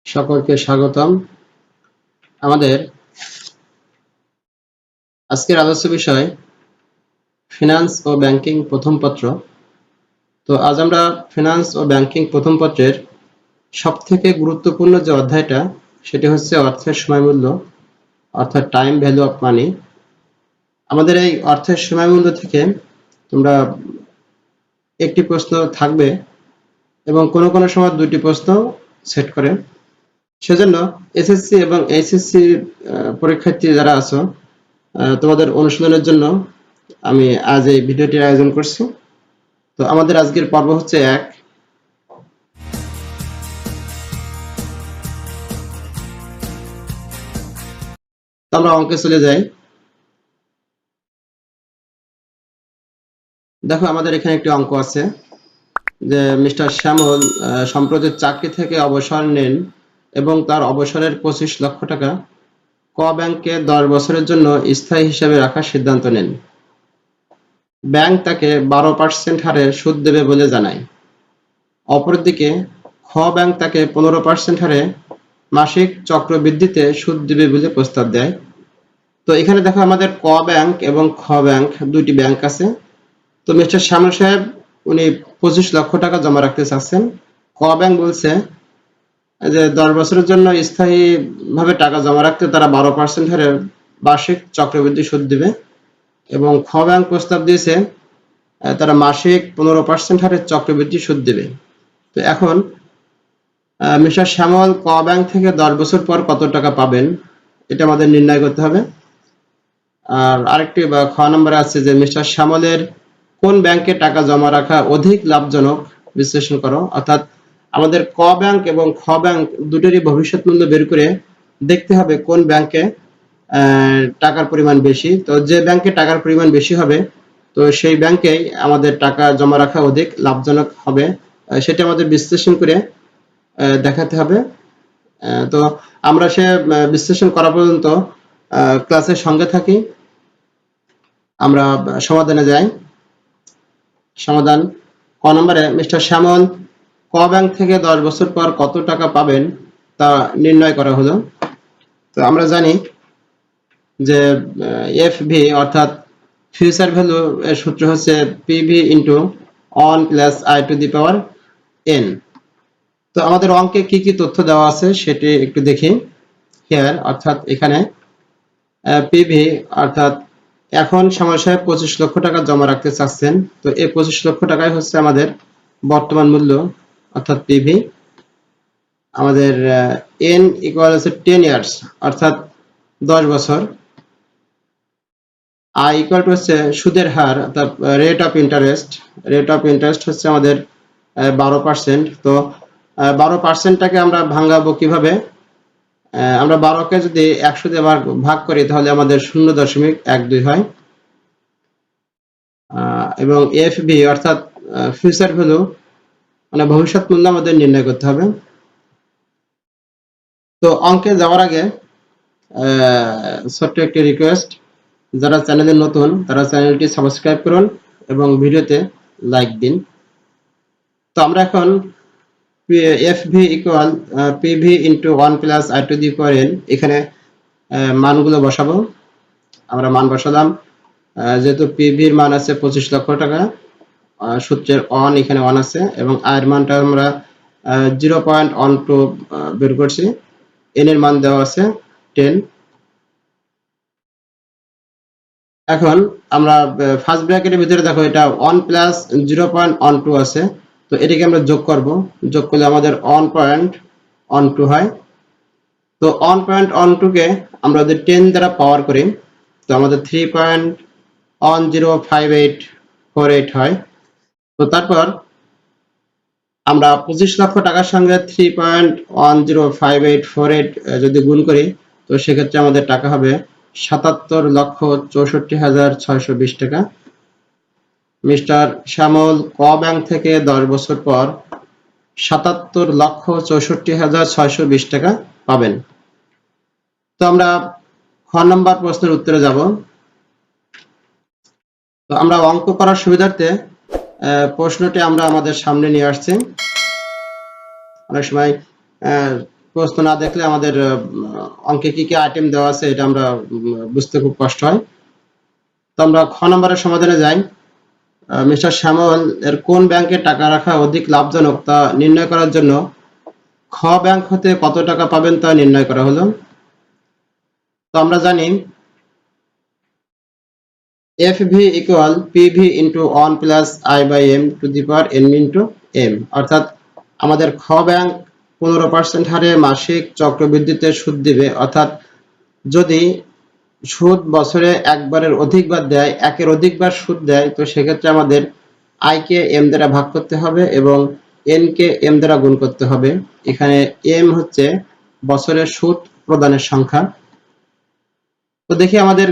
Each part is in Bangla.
সকলকে স্বাগতম। আমাদের আজকের আলোচ্য বিষয় ফিনান্স ও ব্যাংকিং প্রথম পত্র। তো আজ আমরা ফিনান্স ও ব্যাংকিং প্রথম পত্রের সবথেকে গুরুত্বপূর্ণ যে অধ্যায়টা সেটি হচ্ছে অর্থের সময়মূল্য, অর্থাৎ টাইম ভ্যালু অফ মানি। আমাদের এই অর্থের সময়মূল্য থেকে তোমরা একটি প্রশ্ন থাকবে এবং কোনো কোনো সময় দুটি প্রশ্ন সেট করে। সেজন্য এসএসসি এবং এইচএসসি পরীক্ষার্থী যারা আছো, তোমাদের অনুশীলনের জন্য আমি আজ এই ভিডিওটির আয়োজন করছি। তো আমাদের আজকের পর্ব হচ্ছে 1। আমরা অঙ্কে চলে যাই। দেখো আমাদের এখানে একটি অঙ্ক আছে যে মিস্টার শ্যামল সম্প্রতি চাকরি থেকে অবসর নেন এবং তার অবসরের 25 লক্ষ টাকা ক ব্যাংকে 10 বছরের জন্য স্থায়ী হিসাবে রাখার সিদ্ধান্ত নেন। ব্যাংক তাকে 12% হারে সুদ দেবে বলে জানায়। অপরদিকে খ ব্যাংক তাকে 15% হারে মাসিক চক্রবৃদ্ধিতে সুদ দেবে বলে প্রস্তাব দেয়। তো এখানে দেখো আমাদের ক ব্যাংক এবং খ ব্যাংক দুটি ব্যাংক আছে। তো মিস্টার শ্যামল সাহেব উনি 25 লক্ষ টাকা জমা রাখতে চাচ্ছেন। ক ব্যাংক বলছে যে 10 বছরের জন্য স্থায়ীভাবে টাকা জমা রাখতে তারা 12% হারে বার্ষিক চক্রবৃদ্ধি সুদ দিবে, এবং খ ব্যাংক প্রস্তাব দিয়েছে তারা মাসিক 15% হারে চক্রবৃদ্ধি সুদ দেবে। তো এখন মিস্টার শ্যামল ক ব্যাংক থেকে 10 বছর পর কত টাকা পাবেন এটা আমাদের নির্ণয় করতে হবে। আর আরেকটি খ নম্বরে আছে যে মিস্টার শ্যামলের কোন ব্যাংকে টাকা জমা রাখা অধিক লাভজনক বিশ্লেষণ করো। অর্থাৎ আমাদের ক ব্যাংক এবং খ ব্যাংক দুটোরই ভবিষ্যৎ মূল্য বের করে দেখতে হবে কোন ব্যাংকে টাকার পরিমাণ বেশি। তো যে ব্যাংকে টাকার পরিমাণ বেশি হবে তো সেই ব্যাংকেই আমাদের টাকা জমা রাখা অধিক লাভজনক হবে, সেটা আমাদের বিশ্লেষণ করে দেখাতে হবে। তো আমরা সে বিশ্লেষণ করা পর্যন্ত ক্লাসের সঙ্গে থাকি। আমরা সমাধানে যাই। সমাধান ক নম্বরে মিস্টার শ্যামল ক ব্যাংক থেকে 10 বছর পর কত টাকা পাবেন তা নির্ণয় করা হলো। তো আমরা জানি যে এফভি অর্থাৎ ফিউচার ভ্যালু এর সূত্র হচ্ছে PV into 1 plus I to the power N. তো আমাদের অঙ্কে কি কি তথ্য দেওয়া আছে সেটি একটু দেখি। হিয়ার অর্থাৎ এখানে পিভি অর্থাৎ এখন শ্যামল সাহেব 25 লক্ষ টাকা জমা রাখতে চাচ্ছেন। তো এই 25 লক্ষ টাকাই হচ্ছে আমাদের বর্তমান মূল্য অর্থাৎ পিভি। আমাদের এন ইকুয়াল হচ্ছে 10 ইয়ার্স অর্থাৎ 10 বছর। আই ইকুয়াল টু হচ্ছে সুদের হার অর্থাৎ rate of interest. Rate of interest হচ্ছে আমাদের 12%। তো 12%টাকে আমরা ভাঙাবো কিভাবে? আমরা 12কে যদি 100 দিয়ে ভাগ করি তাহলে আমাদের 0.12 হয়। এবং এফভি অর্থাৎ ফিউচার ভ্যালু মানে ভবিষ্যৎ মূল্য আমাদের নির্ণয় করতে হবে। তো অঙ্কে যাওয়ার আগে ছোট্ট একটি রিকোয়েস্ট, যারা চ্যানেলে নতুন তারা চ্যানেলটি সাবস্ক্রাইব করুন এবং ভিডিওতে লাইক দিন। তো আমরা এখন FV equal PV into 1 plus I to the power N এখানে মানগুলো বসাবো। আমরা মান বসালাম। যেহেতু পিভির মান আছে 25 লক্ষ টাকা, সূত্রের অন এখানে 1 আছে এবং আয়ের মানটা আমরা 0.12 বের করছি। এন এর মান দেওয়া আছে 10। এখন আমরা ফার্স্ট ব্র্যাকেটের ভিতরে দেখো এটা 1 প্লাস 0.12 আছে। তো এটাকে আমরা যোগ করব, যোগ করলে আমাদের 1.12 হয়। তো 1.12 কে আমরা যদি 10 দ্বারা পাওয়ার করি তো আমাদের 3.105848 হয়। তো তারপর আমরা 25 লক্ষ টাকার সঙ্গে 3.105848 যদি গুণ করি তো সেক্ষেত্রে আমাদের টাকা হবে 77,64,620 টাকা। মিস্টার শ্যামল ক ব্যাংক থেকে 10 বছর পর 77,64,620 টাকা পাবেন। তো আমরা খ নম্বর প্রশ্নের উত্তরে যাব। তো আমরা অঙ্ক করার সুবিধার্থে প্রশ্নটি আমরা আমাদের সামনে নিয়ে আসছি। অনেক সময় প্রশ্ন না দেখলে আমাদের অঙ্কে কি কি আইটেম দেওয়া আছে এটা আমরা বুঝতে খুব কষ্ট হয়। তো আমরা খ নম্বরের সমাধানে যাই। মিস্টার শ্যামল এর কোন ব্যাংকে টাকা রাখা অধিক লাভজনক তা নির্ণয় করার জন্য খ ব্যাংক হতে কত টাকা পাবেন তা নির্ণয় করা হলো। তো আমরা জানি FV equal PV into 1 plus I by M to the power N into M, অর্থাৎ আমাদের খ ব্যাংক 15% হারে মাসিক চক্রবৃদ্ধিতে সুদ দিবে, অর্থাৎ যদি সুদ বছরে একবারের অধিকবার দেয়, একের অধিকবার সুদ দেয়, তো সেক্ষেত্রে আমাদের I কে M দ্বারা ভাগ করতে হবে এবং N কে M দ্বারা গুণ করতে হবে। এখানে M হচ্ছে বছরের সুদ প্রদানের সংখ্যা। তো দেখি আমাদের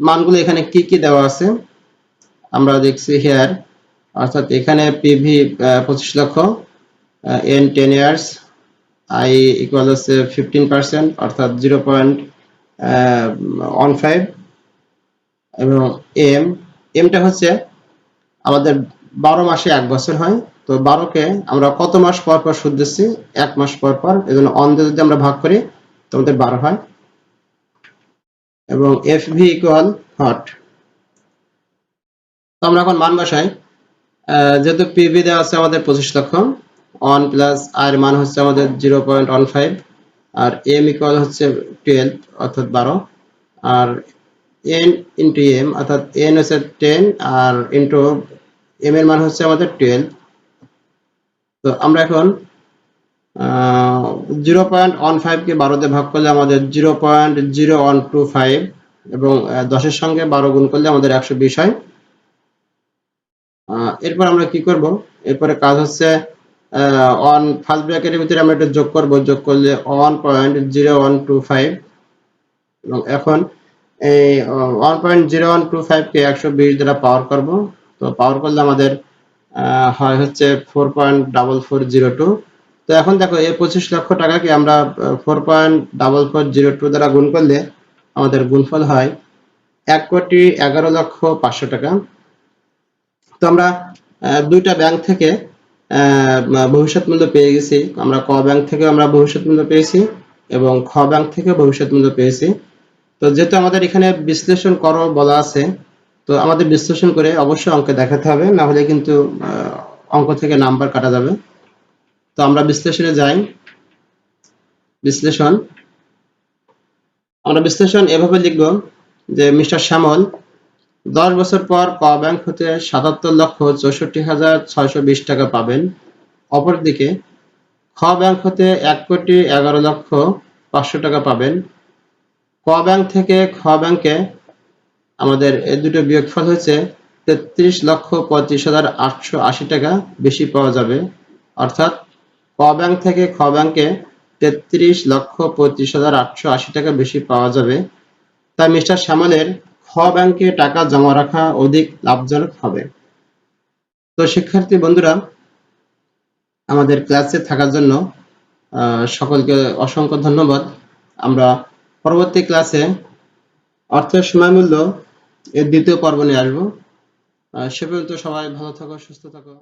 মানগুলো এখানে কি কি দেওয়া আছে। আমরা দেখছি হিয়ার, অর্থাৎ এখানে পিভি 25 লক্ষ, এন 10 ইয়ার্স, আই ইকুয়াল হচ্ছে 15%, অর্থাৎ 0.15, এবং এমটা হচ্ছে আমাদের 12 মাসে 1 বছর হয়, তো 12কে আমরা কত মাস পর পর সুদ দিচ্ছি, 1 মাস পর পর, এজন্য অন দিয়ে যদি আমরা ভাগ করি তো আমাদের 12 হয়। এবং এফভি ইকুয়াল হট। তো আমরা এখন মান বসাই। যেহেতু পিভি দেওয়া আছে আমাদের 25 লক্ষ, 1 প্লাস আর মান হচ্ছে আমাদের 0.15, আর এম ইকুয়াল হচ্ছে 12, অর্থাৎ 12, আর এন ইন্টু এম, অর্থাৎ এন হচ্ছে 10 আর ইন্টু এম এর মান হচ্ছে আমাদের 12। তো আমরা এখন 0.15 কে 12 দিয়ে ভাগ করলে আমাদের 0.0125, এবং 10-এর সঙ্গে 12 গুণ করলে আমাদের 120 হয়। এরপর আমরা কি করব, এরপরে কাজ হচ্ছে অন ফার্স্ট ব্র্যাকেটের ভিতরে আমরা এটা যোগ করব, যোগ করলে 1.0125, এবং এখন এই 1.0125 কে 120 দ্বারা পাওয়ার করব। তো পাওয়ার করলে আমাদের হয় হচ্ছে 4.4402। তো এখন দেখো এই 25 লক্ষ টাকাকে আমরা 4.4402 দ্বারা গুণ করলে আমাদের গুণফল হয় 1,11,05,000 টাকা। তো আমরা দুইটা ব্যাংক থেকে ভবিষ্যৎ মূল্য পেয়ে গেছি। আমরা ক ব্যাংক থেকে আমরা ভবিষ্যৎ মূল্য পেয়েছি এবং খ ব্যাংক থেকে ভবিষ্যৎ মূল্য পেয়েছি। তো যেহেতু আমাদের এখানে বিশ্লেষণ করো বলা আছে, তো আমাদের বিশ্লেষণ করে অবশ্যই অঙ্কে দেখাতে হবে, না হলে কিন্তু অঙ্ক থেকে নাম্বার কাটা যাবে। তো আমরা বিশ্লেষণে যাই। আমরা বিশ্লেষণ এভাবে লিখব যে মিস্টার শ্যামল 10 বছর পর ক ব্যাংক হতে 77,64,620 টাকা পাবেন। অপরদিকে খ ব্যাংক হতে 1,11,05,000 টাকা পাবেন। ক ব্যাংক থেকে খ ব্যাংকে আমাদের এই দুটো বিয়োগফল হচ্ছে 33,35,880 টাকা বেশি পাওয়া যাবে, অর্থাৎ ক ব্যাংক থেকে খ ব্যাংকে 33,35,880 টাকা বেশি পাওয়া যাবে। তাই মিস্টার শ্যামলের খ ব্যাংকে টাকা জমা রাখা অধিক লাভজনক হবে। তো শিক্ষার্থী বন্ধুরা, আমাদের ক্লাসে থাকার জন্য সকলকে অসংখ্য ধন্যবাদ। আমরা পরবর্তী ক্লাসে অর্থের সময়মূল্য এর দ্বিতীয় পর্ব নিয়ে আসবো। সে পর্যন্ত সবাই ভালো থাকো, সুস্থ থাকো।